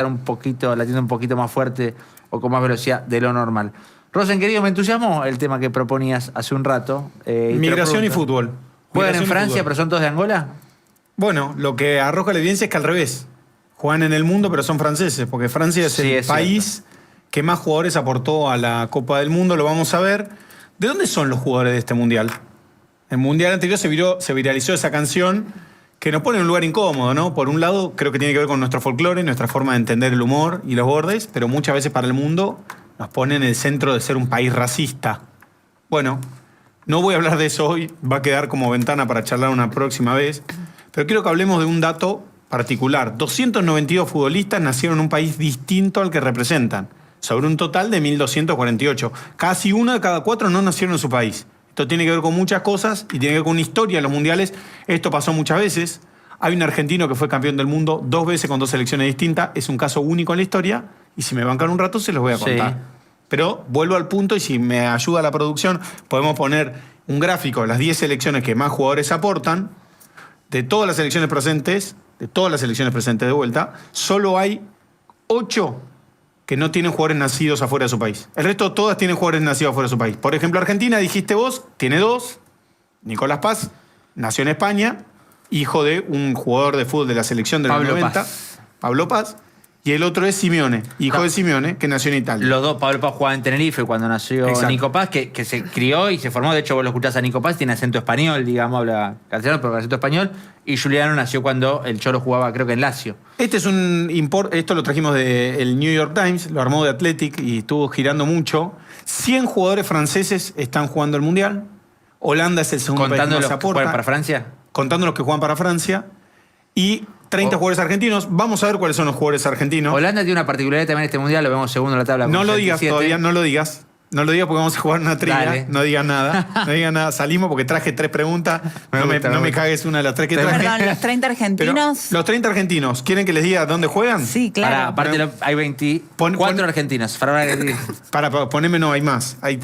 un poquito, latiendo un poquito más fuerte o con más velocidad de lo normal. Rosen, querido, me entusiasmó el tema que proponías hace un rato. Migración y fútbol. ¿Juegan en Migración y Francia, fútbol. pero son todos de Angola? Bueno, lo que arroja la evidencia es que al revés. Juegan en el mundo, pero son franceses, porque Francia es Sí, el es país que más jugadores aportó a la Copa del Mundo, lo vamos a ver. ¿De dónde son los jugadores de este Mundial? El Mundial anterior se viralizó esa canción que nos pone en un lugar incómodo, ¿no? Por un lado, creo que tiene que ver con nuestro folclore, nuestra forma de entender el humor y los bordes, pero muchas veces para el mundo nos pone en el centro de ser un país racista. Bueno, no voy a hablar de eso hoy, va a quedar como ventana para charlar una próxima vez, pero quiero que hablemos de un dato particular. 292 futbolistas nacieron en un país distinto al que representan, sobre un total de 1.248. Casi uno de cada 4 no nacieron en su país. Esto tiene que ver con muchas cosas y tiene que ver con una historia en los mundiales. Esto pasó muchas veces. Hay un argentino que fue campeón del mundo 2 veces con 2 selecciones distintas. Es un caso único en la historia y si me bancan un rato se los voy a contar. Sí. Pero vuelvo al punto y si me ayuda la producción podemos poner un gráfico de las 10 selecciones que más jugadores aportan. De todas las selecciones presentes, de vuelta, solo hay 8 que no tienen jugadores nacidos afuera de su país. El resto todas tienen jugadores nacidos afuera de su país. Por ejemplo, Argentina, dijiste vos, tiene 2. Nicolás Paz, nació en España, hijo de un jugador de fútbol de la selección de los 90. Pablo Paz. Y el otro es Simeone, hijo de Simeone, que nació en Italia. Los dos, Pablo Paz jugaba en Tenerife cuando nació Exacto. Nico Paz, que se crió y se formó. De hecho, vos lo escuchás a Nico Paz, tiene acento español, digamos, habla castellano, pero con acento español. Y Juliano nació cuando el Cholo jugaba, creo que en Lazio. Esto lo trajimos del New York Times, lo armó de Athletic y estuvo girando mucho. 100 jugadores franceses están jugando el Mundial. Holanda es el segundo país que Contando más los que aporta. juegan para Francia. Contando los que juegan para Francia. Y 30 jugadores argentinos. Vamos a ver cuáles son los jugadores argentinos. Holanda tiene una particularidad también en este mundial, lo vemos segundo en la tabla. No con lo digas 67. todavía, no lo digas. No lo digas porque vamos a jugar una trivia. Dale. No digas nada. No digas nada. Salimos porque traje 3 preguntas. No me cagues una de las 3 que traje. Perdón, los 30 Pero argentinos. los 30 argentinos, ¿quieren que les diga dónde juegan? Sí, claro. Pará, aparte hay 24 argentinos. Para ponerme, no, hay más. Hay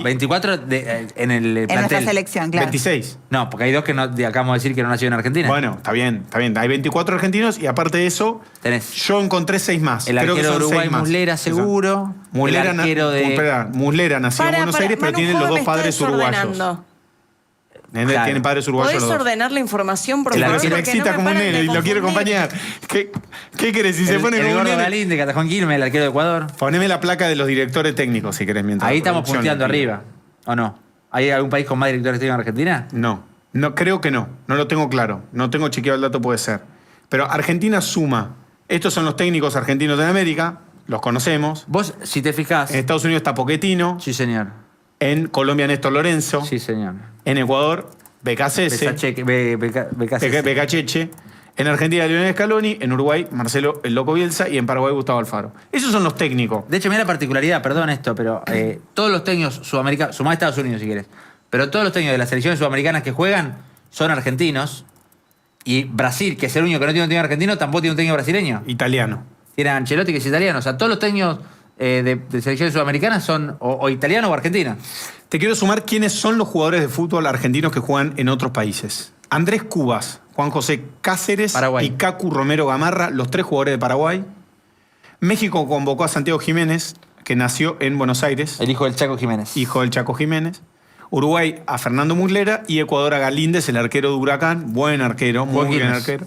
24 en el En nuestra plantel. selección, claro. 26. No, porque hay 2 que no, acabamos de decir que no nacieron en Argentina. Bueno, está bien. Hay 24 argentinos y aparte de eso, Tenés yo encontré 6 más. el Creo que arquero de son Uruguay, 6 más. Muslera, seguro. Muslera, el arquero de... Muslera nació en Buenos Aires, pero Manu, tiene los Joven 2 me está padres uruguayos. desordenando. Claro. Tienen padres uruguayos ¿Podés los dos. ordenar la información, por El favor? Se me Porque excita no como un paran de nene y lo quiero confundir. acompañar. ¿Qué querés? Si se pone el como un gordo nene. Galín de Catajón Quilmes, el arquero de Ecuador. Poneme la placa de los directores técnicos, si querés, mientras. Ahí la estamos producción punteando lo pide. arriba, ¿o no? ¿Hay algún país con más directores técnicos en Argentina? No, creo que no. No lo tengo claro. No tengo chequeado el dato, puede ser. Pero Argentina suma. Estos son los técnicos argentinos de América. Los conocemos. Vos, si te fijás... En Estados Unidos está Pochettino. Sí, señor. En Colombia, Néstor Lorenzo. Sí, señor. En Ecuador, Becasese. Becacheche. En Argentina, Lionel Scaloni. En Uruguay, Marcelo El Loco Bielsa. Y en Paraguay, Gustavo Alfaro. Esos son los técnicos. De hecho, mira la particularidad, perdón esto, pero todos los técnicos sudamericanos, sumá a Estados Unidos si querés, pero todos los técnicos de las selecciones sudamericanas que juegan son argentinos. Y Brasil, que es el único que no tiene un técnico argentino, tampoco tiene un técnico brasileño. Italiano. Tiene a Ancelotti, que es italiano. O sea, todos los técnicos de selecciones sudamericanas son o italianos o argentinos. Te quiero sumar quiénes son los jugadores de fútbol argentinos que juegan en otros países. Andrés Cubas, Juan José Cáceres Paraguay. y Cacu Romero Gamarra, los 3 jugadores de Paraguay. México convocó a Santiago Jiménez, que nació en Buenos Aires, El hijo del Chaco Jiménez. hijo del Chaco Jiménez. Uruguay a Fernando Muslera y Ecuador a Galíndez, el arquero de Huracán. Buen arquero, muy Juan buen Quilmes. arquero.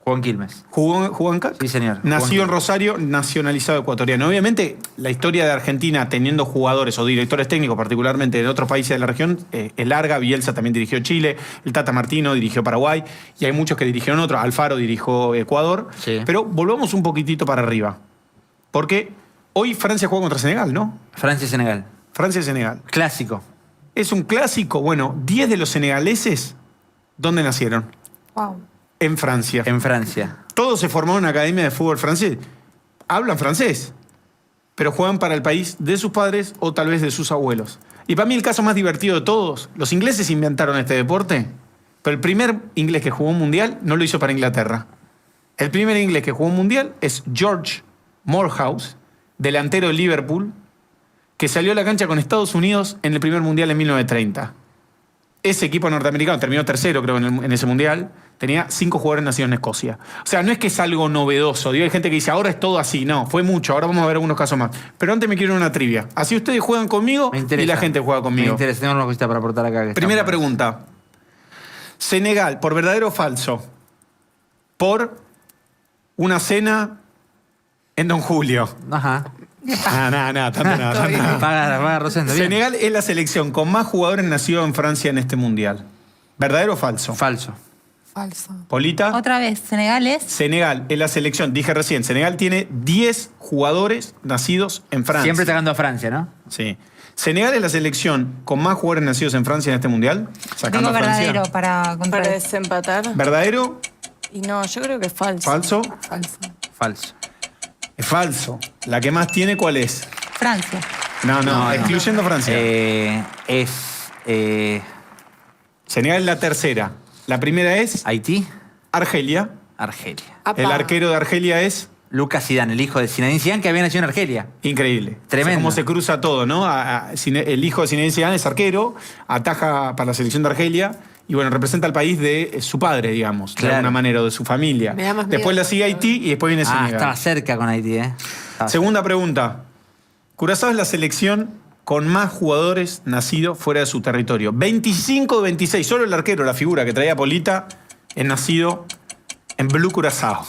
Juan Quilmes. ¿Jugó en CAC? Sí, señor. Nació Juan en Rosario, nacionalizado ecuatoriano. Obviamente, la historia de Argentina teniendo jugadores o directores técnicos, particularmente de otros países de la región, es larga. Bielsa también dirigió Chile, el Tata Martino dirigió Paraguay, y hay muchos que dirigieron otros. Alfaro dirigió Ecuador. Sí. Pero volvamos un poquitito para arriba. Porque hoy Francia juega contra Senegal, ¿no? Francia y Senegal. Francia y Senegal. Clásico. Es un clásico. Bueno, 10 de los senegaleses, ¿dónde nacieron? Wow. En Francia. En Francia. Todos se formaron en una academia de fútbol francés. Hablan francés, pero juegan para el país de sus padres o tal vez de sus abuelos. Y para mí el caso más divertido de todos, los ingleses inventaron este deporte, pero el primer inglés que jugó un mundial no lo hizo para Inglaterra. El primer inglés que jugó un mundial es George Morehouse, delantero de Liverpool, que salió a la cancha con Estados Unidos en el primer mundial en 1930. ese equipo norteamericano terminó tercero, creo, en ese mundial. Tenía 5 jugadores nacidos en Escocia. O sea, no es que es algo novedoso. Digo, hay gente que dice, ahora es todo así. No, fue mucho. Ahora vamos a ver algunos casos más. Pero antes me quiero una trivia. Así ustedes juegan conmigo y la gente juega conmigo. Me interesa. Tengo una cosita para aportar acá. Primera pregunta. Senegal, ¿por verdadero o falso? Por una cena en Don Julio. Ajá. Tanto nada. Paga Rosendo, bien. Senegal es la selección con más jugadores nacidos en Francia en este mundial. ¿Verdadero o falso? Falso. Falso. Polita. Otra vez, Senegal es. Senegal es la selección, dije recién, Senegal tiene 10 jugadores nacidos en Francia. Siempre sacando a Francia, ¿no? Sí. Senegal es la selección con más jugadores nacidos en Francia en este mundial. Sacando Tengo a Francia. verdadero para Para desempatar. ¿Verdadero? Y no, yo creo que es falso. ¿Falso? Falso. Falso. Es falso. ¿La que más tiene cuál es? Francia. No, excluyendo Francia. Senegal es la tercera. La primera es Haití, Argelia. Argelia. Apa. El arquero de Argelia es Lucas Zidane, el hijo de Zinedine Zidane, que había nacido en Argelia. increíble. Tremendo. O sea, cómo se cruza todo, ¿no? El hijo de Zinedine Zidane es arquero, ataja para la selección de Argelia y, bueno, representa al país de su padre, digamos, Claro. de alguna manera, o de su familia. Me da más Después miedo la sigue eso, Haití y después viene Senegal. Estaba cerca con Haití, ¿eh? Segunda pregunta. Curazao es la selección con más jugadores nacidos fuera de su territorio. 25 de 26. Solo el arquero, la figura que traía Polita, es nacido en Blue Curazao.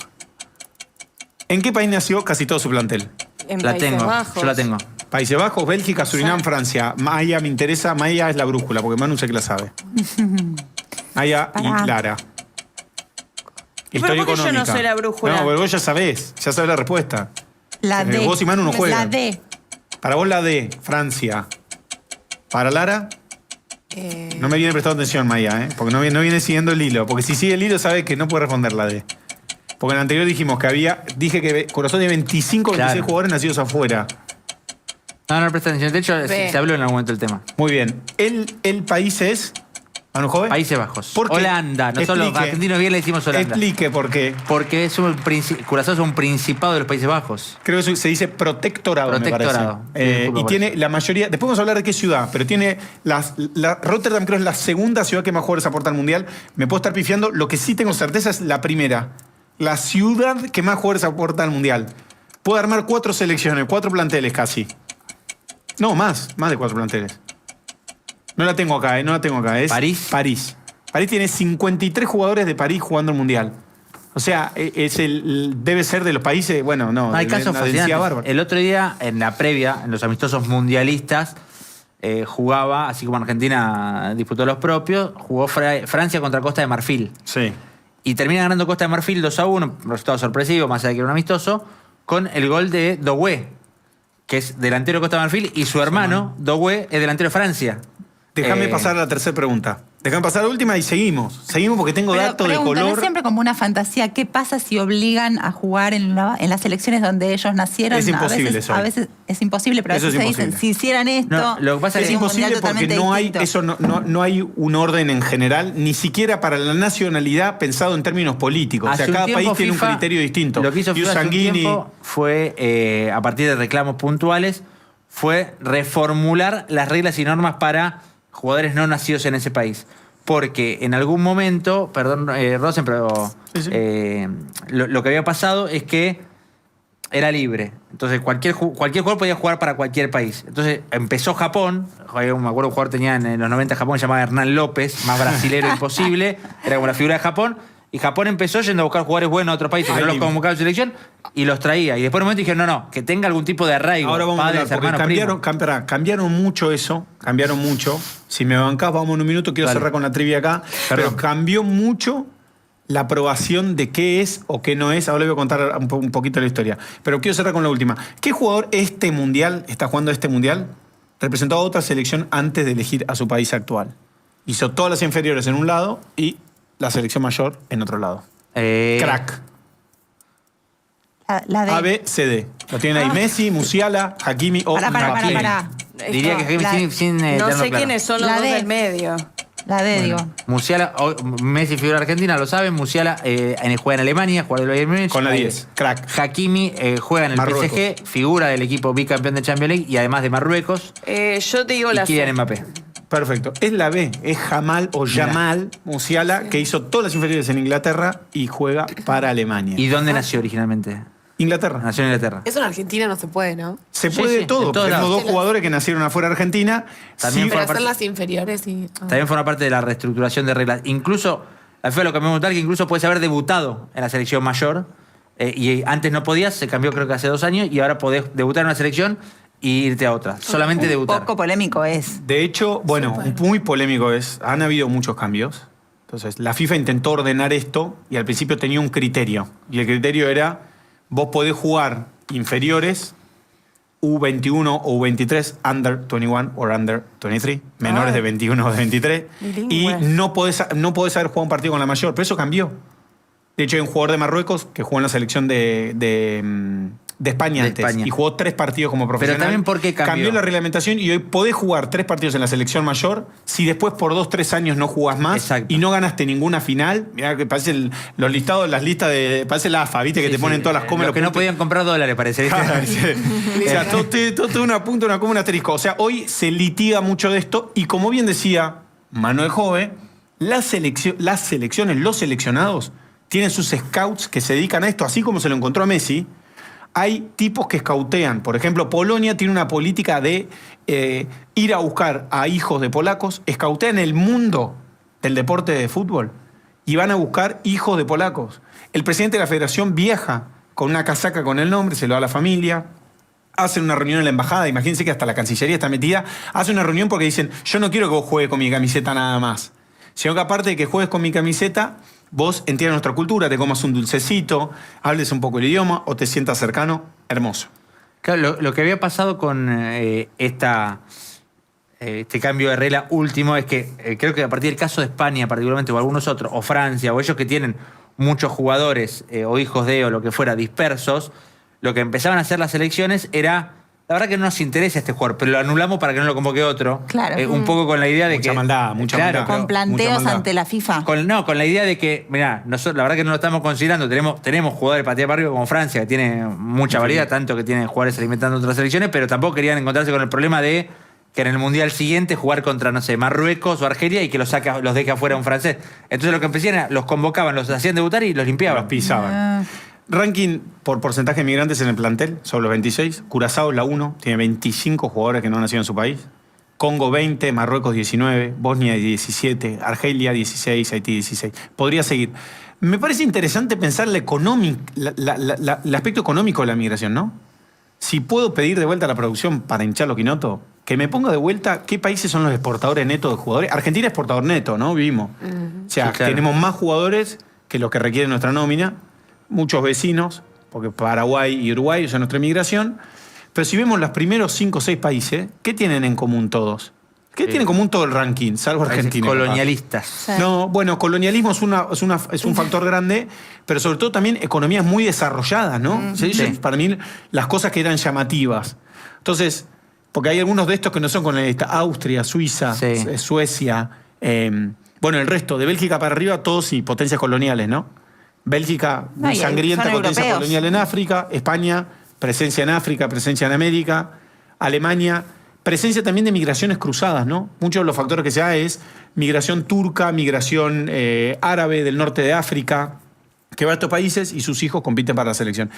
¿En qué país nació casi todo su plantel? En La Países tengo, Bajos. yo la tengo. Países Bajos, Bélgica, Surinam, Sí. Francia. Maya me interesa. Maya es la brújula, porque Manu sé que la sabe. Maya y Pará. Clara. ¿Pero por qué yo no soy la brújula? No, pero vos ya sabés la respuesta. La D. Vos y Manu no juegan. La D. Para vos la D, Francia. Para Lara, no me viene prestando atención Maya, porque no viene siguiendo el hilo. Porque si sigue el hilo sabe que no puede responder la D. Porque en el anterior dije que Corazón tiene 25 o 26 Claro. jugadores nacidos afuera. No presta atención. De hecho, se habló en algún momento del tema. Muy bien. El país es... ¿Manu Joven? Países Bajos. ¿Por qué? Holanda. Nosotros los Explique. argentinos bien le decimos Holanda. Explique por qué. Porque es Curazao es un principado de los Países Bajos. Creo que se dice protectorado, Protectorado. me parece. Disculpa Y por tiene la mayoría... Después vamos a hablar de qué ciudad, pero tiene... Rotterdam creo es la segunda ciudad que más jugadores aporta al Mundial. Me puedo estar pifiando. Lo que sí tengo certeza es la primera. La ciudad que más jugadores aporta al Mundial. Puede armar 4 selecciones, 4 planteles casi. No, más de 4 planteles. No la tengo acá, no la tengo acá. Es ¿París? París. París tiene 53 jugadores de París jugando el Mundial. O sea, debe ser de los países, bueno, no, Hay de casos una densidad fascinantes. bárbara. El otro día, en la previa, en los amistosos mundialistas, jugaba, así como Argentina disputó los propios, jugó Francia contra Costa de Marfil. Sí. Y termina ganando Costa de Marfil 2-1, resultado sorpresivo, más allá de que era un amistoso, con el gol de Doué, que es delantero de Costa de Marfil, y su hermano, Doué, es delantero de Francia. Déjame pasar a la tercera pregunta. Déjame pasar a la última y seguimos. Seguimos porque tengo Pero datos de pregunta, ¿no color. es siempre como una fantasía? ¿Qué pasa si obligan a jugar en las selecciones donde ellos nacieron? Es imposible eso. A veces es imposible, pero a Eso veces es se dicen, imposible. si hicieran esto, No, lo que pasa Es sería un mundial imposible porque totalmente no hay, distinto. no hay un orden en general, ni siquiera para la nacionalidad pensado en términos políticos. O sea, Hace un cada tiempo país tiene un FIFA, criterio distinto. Lo que hizo Pius FIFA hace un Sanguini, tiempo fue, a partir de reclamos puntuales, fue reformular las reglas y normas para jugadores no nacidos en ese país. Porque en algún momento, perdón, Rosen, pero Sí. lo que había pasado es que era libre. Entonces cualquier jugador podía jugar para cualquier país. Entonces empezó Japón, me acuerdo un jugador tenía en los 90 Japón, se llamaba Hernán López, más brasilero imposible, era como la figura de Japón. Y Japón empezó yendo a buscar jugadores buenos a otros países que no los convocaba en su selección y los traía. Y después en un momento dijeron, no, que tenga algún tipo de arraigo. ahora vamos a padres, hablar, porque hermanos, primos. cambiaron mucho eso, cambiaron mucho. Si me bancás, vamos en un minuto, quiero Dale. cerrar con la trivia acá. Perdón. Pero cambió mucho la aprobación de qué es o qué no es. Ahora le voy a contar un poquito la historia. Pero quiero cerrar con la última. ¿Qué jugador está jugando este mundial? Representó a otra selección antes de elegir a su país actual. Hizo todas las inferiores en un lado y la selección mayor en otro lado. Crack. La de... A, B, C, D. Lo tienen ahí Messi, Musiala, Hakimi o Pará. Mbappé. Diría que Hakimi La- sin No tenerlo sé claro. quiénes son los La dos D. del medio. La D, digo. Musiala, Messi figura argentina, lo saben. Musiala juega en Alemania, juega del Bayern Múnich. Con la 10. Crack. Hakimi juega en el Marruecos. PSG, figura del equipo bicampeón de Champions League y además de Marruecos. Yo te digo Y la Kylian C. Mbappé. Perfecto. Es la B, es Jamal o Jamal Musiala, que hizo todas las inferiores en Inglaterra y juega para Alemania. ¿Y dónde nació originalmente? Inglaterra. Nació en Inglaterra. Eso en Argentina no se puede, ¿no? Se Sí, puede sí, todo. en todos Tenemos lados. dos jugadores que nacieron afuera de Argentina. También Sí, Pero forma hacer parte- las inferiores y... También forma parte de la reestructuración de reglas. Incluso, la FIFA lo cambió tal que incluso puedes haber debutado en la selección mayor. Y antes no podías, se cambió creo que hace 2 años, y ahora podés debutar en una selección y irte a otra. Solamente debutar. Poco polémico es. De hecho, bueno, muy polémico es. Han habido muchos cambios. Entonces, la FIFA intentó ordenar esto y al principio tenía un criterio. Y el criterio era, vos podés jugar inferiores, U21 o U23, under 21 o under 23, menores de 21 o de 23. Y no podés haber jugado un partido con la mayor, pero eso cambió. De hecho, hay un jugador de Marruecos que jugó en la selección de España De antes España. y jugó 3 partidos como profesional. también, ¿por qué cambió? la reglamentación y hoy podés jugar 3 partidos en la selección mayor si después por 2-3 años no jugás más. Exacto. Y no ganaste ninguna final. Mirá que parece los listados, las listas de... Parece la AFA, ¿viste? Que Sí, te ponen sí. todas las comas. Los que no podían comprar dólares, parece. ¿viste? Claro, sí. O sea, todo una punta, una coma, un asterisco. O sea, hoy se litiga mucho de esto y como bien decía Manuel Jove, las selecciones, los seleccionados, tienen sus scouts que se dedican a esto, así como se lo encontró a Messi. Hay tipos que scoutean. Por ejemplo, Polonia tiene una política de ir a buscar a hijos de polacos, scoutean el mundo del deporte de fútbol y van a buscar hijos de polacos. El presidente de la federación viaja con una casaca con el nombre, se lo da a la familia, hacen una reunión en la embajada, imagínense que hasta la Cancillería está metida, hacen una reunión porque dicen, yo no quiero que vos juegues con mi camiseta nada más, sino que aparte de que juegues con mi camiseta, vos entiendas nuestra cultura, te comas un dulcecito, hables un poco el idioma o te sientas cercano, hermoso. Claro, lo que había pasado con este cambio de regla último es que creo que a partir del caso de España particularmente, o algunos otros, o Francia, o ellos que tienen muchos jugadores o hijos de o lo que fuera dispersos, lo que empezaban a hacer las selecciones era, la verdad que no nos interesa este jugador, pero lo anulamos para que no lo convoque otro. Claro. Un poco con la idea de Mucha que... maldad, mucha maldad. Con planteos mucha maldad. ante la FIFA. Con la idea de que, mirá, nosotros la verdad que no lo estamos considerando. Tenemos jugadores de patea para arriba como Francia, que tiene mucha variedad, tanto que tiene jugadores alimentando otras selecciones, pero tampoco querían encontrarse con el problema de que en el Mundial siguiente jugar contra, no sé, Marruecos o Argelia y que los deje afuera un francés. Entonces lo que empezaban era, los convocaban, los hacían debutar y los limpiaban. Los pisaban. Ranking por porcentaje de migrantes en el plantel, sobre los 26. Curazao es la 1, tiene 25 jugadores que no han nacido en su país. Congo 20, Marruecos 19, Bosnia 17, Argelia 16, Haití 16. Podría seguir. Me parece interesante pensar el aspecto económico de la migración, ¿no? Si puedo pedir de vuelta a la producción para hinchar los quinotos, que me ponga de vuelta qué países son los exportadores netos de jugadores. Argentina es exportador neto, ¿no? Vivimos. O sea, Sí, claro. tenemos más jugadores que los que requiere nuestra nómina. Muchos vecinos, porque Paraguay y Uruguay son nuestra inmigración. Pero si vemos los primeros 5 o 6 países, ¿qué tienen en común todos? ¿Qué tiene en común todo el ranking, salvo Países Argentina? colonialistas. Sí. No, bueno, colonialismo es un factor grande, pero sobre todo también economías muy desarrolladas, ¿no? Sí. Para mí, las cosas que eran llamativas. Entonces, porque hay algunos de estos que no son colonialistas. Austria, Suiza, Sí. Suecia. Bueno, el resto, de Bélgica para arriba, todos y potencias coloniales, ¿no? Bélgica, No, y sangrienta son potencia europeos. colonial en África. España, presencia en África, presencia en América. Alemania, presencia también de migraciones cruzadas, ¿no? Muchos de los factores que se da es migración turca, migración árabe del norte de África, que va a estos países y sus hijos compiten para la selección.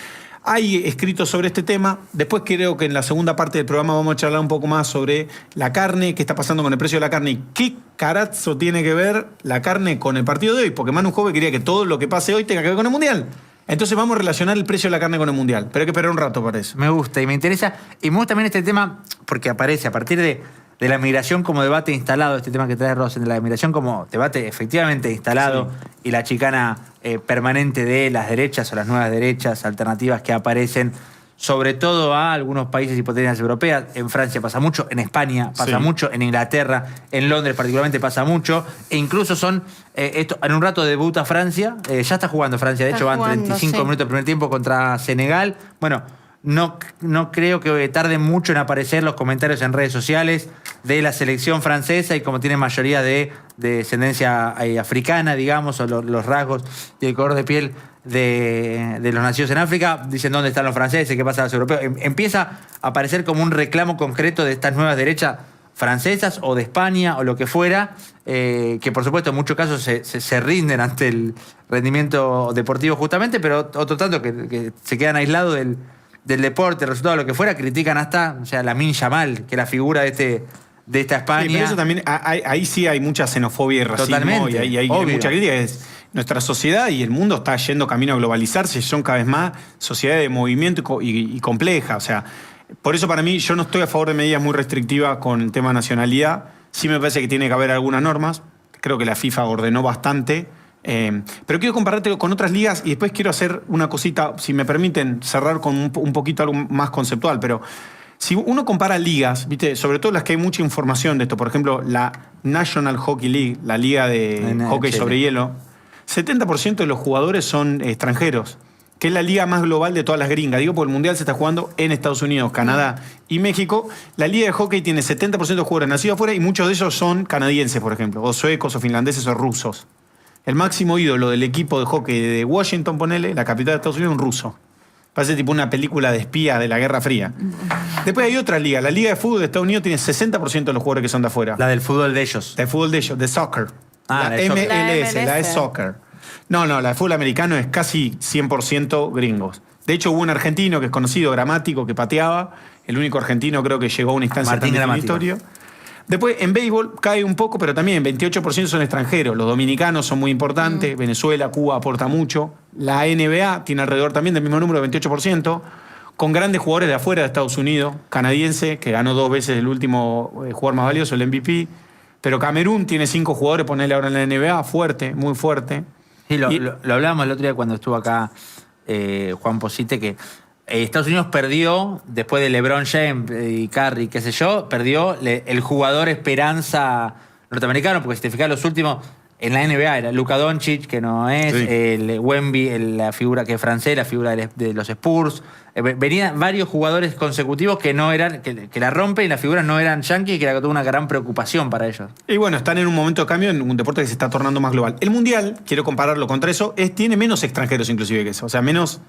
Hay escritos sobre este tema. Después creo que en la segunda parte del programa vamos a charlar un poco más sobre la carne, qué está pasando con el precio de la carne y qué carazo tiene que ver la carne con el partido de hoy, porque Manu Jove quería que todo lo que pase hoy tenga que ver con el Mundial. Entonces vamos a relacionar el precio de la carne con el Mundial. Pero hay que esperar un rato para eso. Me gusta y me interesa. Y me gusta también este tema porque aparece a partir de la migración como debate instalado, este tema que trae Rosen, de la migración como debate efectivamente instalado y la chicana permanente de las derechas o las nuevas derechas alternativas que aparecen, sobre todo a algunos países y potencias europeas. En Francia pasa mucho, en España pasa mucho, en Inglaterra, en Londres particularmente pasa mucho, e incluso son, esto, en un rato debuta Francia, ya está jugando Francia, de Está hecho van jugando, 35 sí. minutos del primer tiempo contra Senegal. Bueno, no creo que tarde mucho en aparecer los comentarios en redes sociales de la selección francesa y como tiene mayoría de descendencia africana, digamos, o los rasgos y el color de piel de los nacidos en África, dicen dónde están los franceses, qué pasa a los europeos. Empieza a aparecer como un reclamo concreto de estas nuevas derechas francesas o de España o lo que fuera, que por supuesto en muchos casos se rinden ante el rendimiento deportivo justamente, pero otro tanto que se quedan aislados del deporte, el resultado, lo que fuera, critican hasta, o sea, Lamine Yamal, que es la figura de esta España. Sí, pero eso también, ahí sí hay mucha xenofobia y racismo. Totalmente, y hay mucha crítica. Nuestra sociedad y el mundo está yendo camino a globalizarse, son cada vez más sociedades de movimiento y compleja. O sea, por eso para mí, yo no estoy a favor de medidas muy restrictivas con el tema nacionalidad. Sí me parece que tiene que haber algunas normas. Creo que la FIFA ordenó bastante. Pero quiero compararte con otras ligas y después quiero hacer una cosita, si me permiten cerrar con un poquito algo más conceptual. Pero si uno compara ligas, ¿viste? Sobre todo las que hay mucha información de esto, por ejemplo, la National Hockey League, la liga de hockey sobre hielo, 70% de los jugadores son extranjeros, que es la liga más global de todas las gringas. Digo, porque el Mundial se está jugando en Estados Unidos, Canadá y México. La liga de hockey tiene 70% de jugadores nacidos afuera y muchos de ellos son canadienses, por ejemplo, o suecos, o finlandeses, o rusos. El máximo ídolo del equipo de hockey de Washington, ponele, la capital de Estados Unidos, un ruso. Parece tipo una película de espía de la Guerra Fría. Después hay otra liga. La liga de fútbol de Estados Unidos tiene 60% de los jugadores que son de afuera. La del fútbol de ellos. De fútbol de ellos, de soccer. Ah, la de soccer. MLS, la de soccer. No, la de fútbol americano es casi 100% gringos. De hecho, hubo un argentino que es conocido, Gramático, que pateaba. El único argentino creo que llegó a una instancia Martín tan Gramático. definitoria. Después, en béisbol cae un poco, pero también 28% son extranjeros. Los dominicanos son muy importantes. Venezuela, Cuba aporta mucho. La NBA tiene alrededor también del mismo número, de 28%, con grandes jugadores de afuera de Estados Unidos. Canadiense, que ganó 2 veces el último jugador más valioso, el MVP. Pero Camerún tiene 5 jugadores, ponele ahora en la NBA, fuerte, muy fuerte. Sí, lo hablábamos el otro día cuando estuvo acá Juan Posite, que Estados Unidos perdió, después de LeBron James y Curry, qué sé yo, perdió el jugador esperanza norteamericano, porque si te fijas los últimos, en la NBA era Luka Doncic, que no es, Sí. el Wemby, la figura que es francés, la figura de los Spurs. Venían varios jugadores consecutivos que no eran, que la rompen y las figuras no eran yankees, que era toda una gran preocupación para ellos. Y bueno, están en un momento de cambio en un deporte que se está tornando más global. El Mundial, quiero compararlo contra eso, tiene menos extranjeros inclusive que eso. O sea, menos,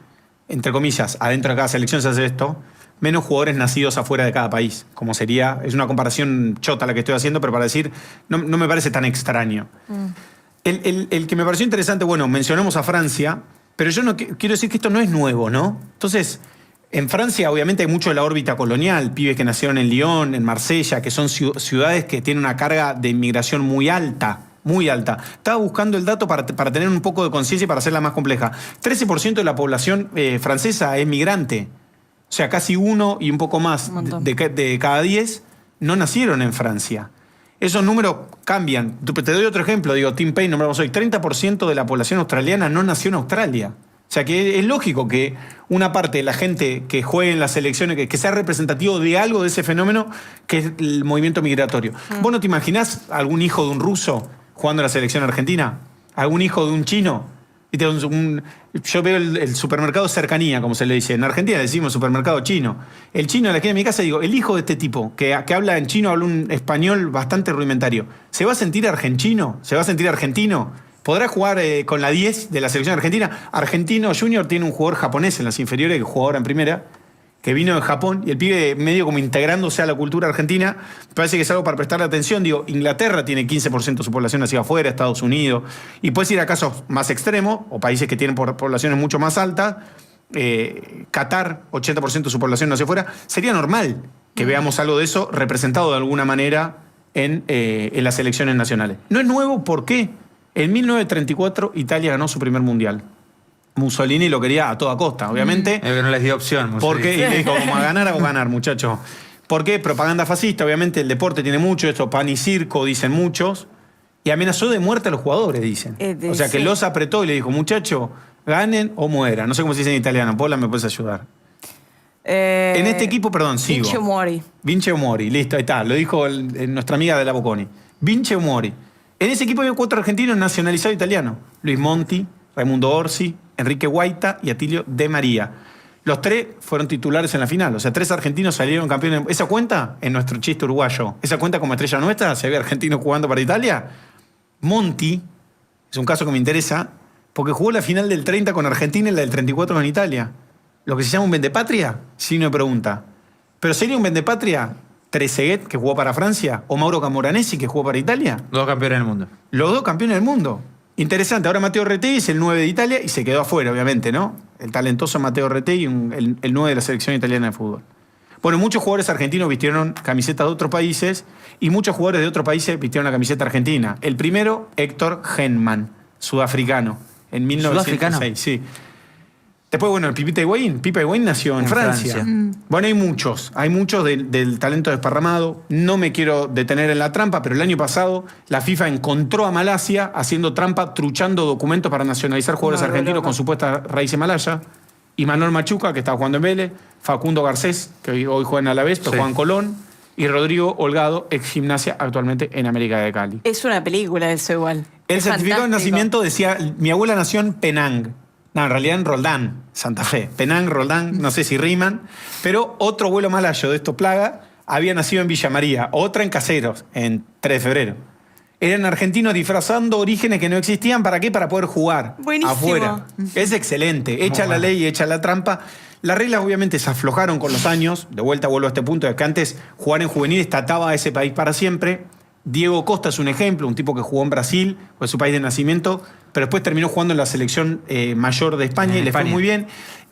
entre comillas, adentro de cada selección se hace esto, menos jugadores nacidos afuera de cada país. Como sería, es una comparación chota la que estoy haciendo, pero para decir, no me parece tan extraño. El que me pareció interesante, bueno, mencionamos a Francia, pero yo no quiero decir que esto no es nuevo, ¿no? Entonces, en Francia obviamente hay mucho de la órbita colonial, pibes que nacieron en Lyon, en Marsella, que son ciudades que tienen una carga de inmigración muy alta. Muy alta. Estaba buscando el dato para tener un poco de conciencia y para hacerla más compleja. 13% de la población francesa es migrante. O sea, casi 1 y un poco más de cada 10 no nacieron en Francia. Esos números cambian. Te doy otro ejemplo. Digo, Tim Payne, nombramos hoy. 30% de la población australiana no nació en Australia. O sea, que es lógico que una parte de la gente que juegue en las selecciones, que sea representativo de algo de ese fenómeno, que es el movimiento migratorio. ¿Vos no te imaginás algún hijo de un ruso jugando en la selección argentina? ¿Algún hijo de un chino? Yo veo el supermercado cercanía, como se le dice. En Argentina le decimos supermercado chino. El chino de la esquina de mi casa, digo, el hijo de este tipo, que habla en chino, habla un español bastante rudimentario, ¿se va a sentir argentino? ¿Se va a sentir argentino? ¿Podrá jugar con la 10 de la selección argentina? Argentino Junior tiene un jugador japonés en las inferiores, que juega ahora en primera, que vino de Japón, y el pibe medio como integrándose a la cultura argentina, parece que es algo para prestarle atención. Digo, Inglaterra tiene 15% de su población hacia afuera, Estados Unidos, y puedes ir a casos más extremos, o países que tienen poblaciones mucho más altas. Qatar, 80% de su población hacia afuera. Sería normal que veamos algo de eso representado de alguna manera en las selecciones nacionales. No es nuevo, ¿por qué? En 1934 Italia ganó su primer mundial. Mussolini lo quería a toda costa, obviamente. Es que no les dio opción. Porque, y le dijo, como a ganar, muchacho. ¿Por qué? Propaganda fascista, obviamente el deporte tiene mucho, esto pan y circo, dicen muchos. Y amenazó de muerte a los jugadores, dicen. O sea, que los apretó y le dijo, muchacho, ganen o mueran. No sé cómo se dice en italiano. Paula, ¿me puedes ayudar? En este equipo, perdón, sigo. Vince o muori. Vince o muori, listo, ahí está. Lo dijo nuestra amiga de la Bocconi. Vince o muori. En ese equipo había 4 argentinos nacionalizados italianos. Luis Monti, Raimundo Orsi, Enrique Guaita y Atilio De María. Los 3 fueron titulares en la final. O sea, 3 argentinos salieron campeones. ¿Esa cuenta? En nuestro chiste uruguayo. ¿Esa cuenta como estrella nuestra? ¿Se había argentinos jugando para Italia? Monti, es un caso que me interesa, porque jugó la final del 30 con Argentina y la del 34 con Italia. Lo que se llama un vendepatria, sí, no me pregunta. Pero sería un vendepatria Trezeguet, que jugó para Francia, o Mauro Camoranesi, que jugó para Italia. 2 campeones del mundo. Los 2 campeones del mundo. Interesante. Ahora Matteo Retegui es el 9 de Italia y se quedó afuera, obviamente, ¿no? El talentoso Matteo Retegui, el 9 de la selección italiana de fútbol. Bueno, muchos jugadores argentinos vistieron camisetas de otros países y muchos jugadores de otros países vistieron la camiseta argentina. El primero, Héctor Henman, sudafricano, en 1906. Sí. Después, bueno, el Pipa Higuaín nació en Francia. Bueno, hay muchos del talento desparramado. No me quiero detener en la trampa, pero el año pasado la FIFA encontró a Malasia haciendo trampa, truchando documentos para nacionalizar jugadores argentinos con supuesta raíces malaya. Y Manuel Machuca, que estaba jugando en Vélez, Facundo Garcés, que hoy juega en Alavés, pero juega en Colón, y Rodrigo Holgado, ex Gimnasia, actualmente en América de Cali. Es una película eso igual. El certificado de nacimiento decía, mi abuela nació en Penang. No, en realidad en Roldán, Santa Fe. Penang, Roldán, no sé si riman. Pero otro abuelo malayo de esto plaga había nacido en Villa María, otra en Caseros, en 3 de febrero. Eran argentinos disfrazando orígenes que no existían. ¿Para qué? Para poder jugar Buenísimo. Afuera. Es excelente. Echa la ley y echa la trampa. Las reglas obviamente se aflojaron con los años. De vuelta vuelvo a este punto de que antes jugar en juveniles tataba a ese país para siempre. Diego Costa es un ejemplo, un tipo que jugó en Brasil, fue su país de nacimiento, pero después terminó jugando en la selección mayor de España y le fue muy bien.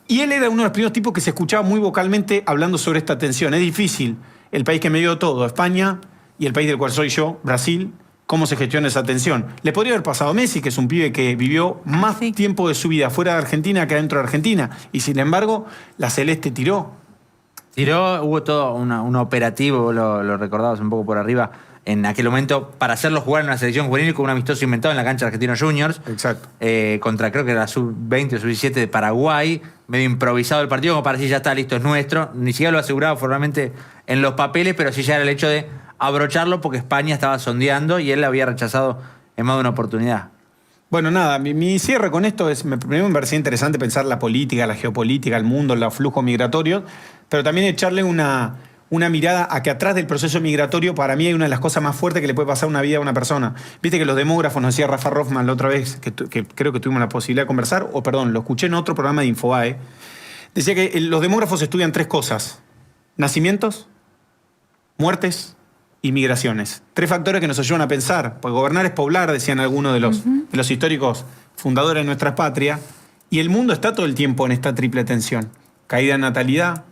Y él era uno de los primeros tipos que se escuchaba muy vocalmente hablando sobre esta tensión. Es difícil, el país que me dio todo, España, y el país del cual soy yo, Brasil, cómo se gestiona esa tensión. Le podría haber pasado a Messi, que es un pibe que vivió más tiempo de su vida fuera de Argentina que adentro de Argentina, y sin embargo, la Celeste tiró. Hubo todo un operativo, lo recordabas un poco por arriba, en aquel momento para hacerlo jugar en una selección juvenil con un amistoso inventado en la cancha de Argentinos Juniors. Exacto. Contra creo que era la sub-20 o sub-17 de Paraguay, medio improvisado el partido, como para decir ya está, listo, es nuestro. Ni siquiera lo aseguraba formalmente en los papeles, pero sí ya era el hecho de abrocharlo porque España estaba sondeando y él la había rechazado en más de una oportunidad. Bueno, nada, mi cierre con esto es, primero me parecía interesante pensar la política, la geopolítica, el mundo, los flujos migratorios, pero también echarle una mirada a que atrás del proceso migratorio, para mí hay una de las cosas más fuertes que le puede pasar a una vida a una persona. Viste que los demógrafos, nos decía Rafa Rothman la otra vez, que creo que tuvimos la posibilidad de conversar, o perdón, lo escuché en otro programa de Infobae, decía que los demógrafos estudian 3 cosas: nacimientos, muertes y migraciones. 3 factores que nos ayudan a pensar, porque gobernar es poblar, decían algunos de los históricos fundadores de nuestra patria, y el mundo está todo el tiempo en esta triple tensión: caída de natalidad,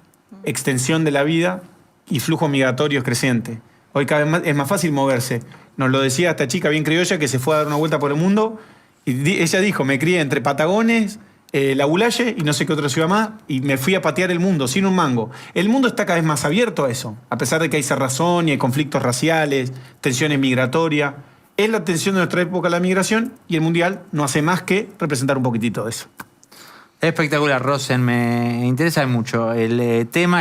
extensión de la vida y flujos migratorios crecientes. Hoy cada vez más, es más fácil moverse. Nos lo decía esta chica bien criolla que se fue a dar una vuelta por el mundo y ella dijo, me crié entre Patagones, La Bulaye y no sé qué otra ciudad más, y me fui a patear el mundo sin un mango. El mundo está cada vez más abierto a eso, a pesar de que hay cerrazón y hay conflictos raciales, tensiones migratorias. Es la tensión de nuestra época la migración y el Mundial no hace más que representar un poquitito de eso. Espectacular, Rosen, me interesa mucho el tema.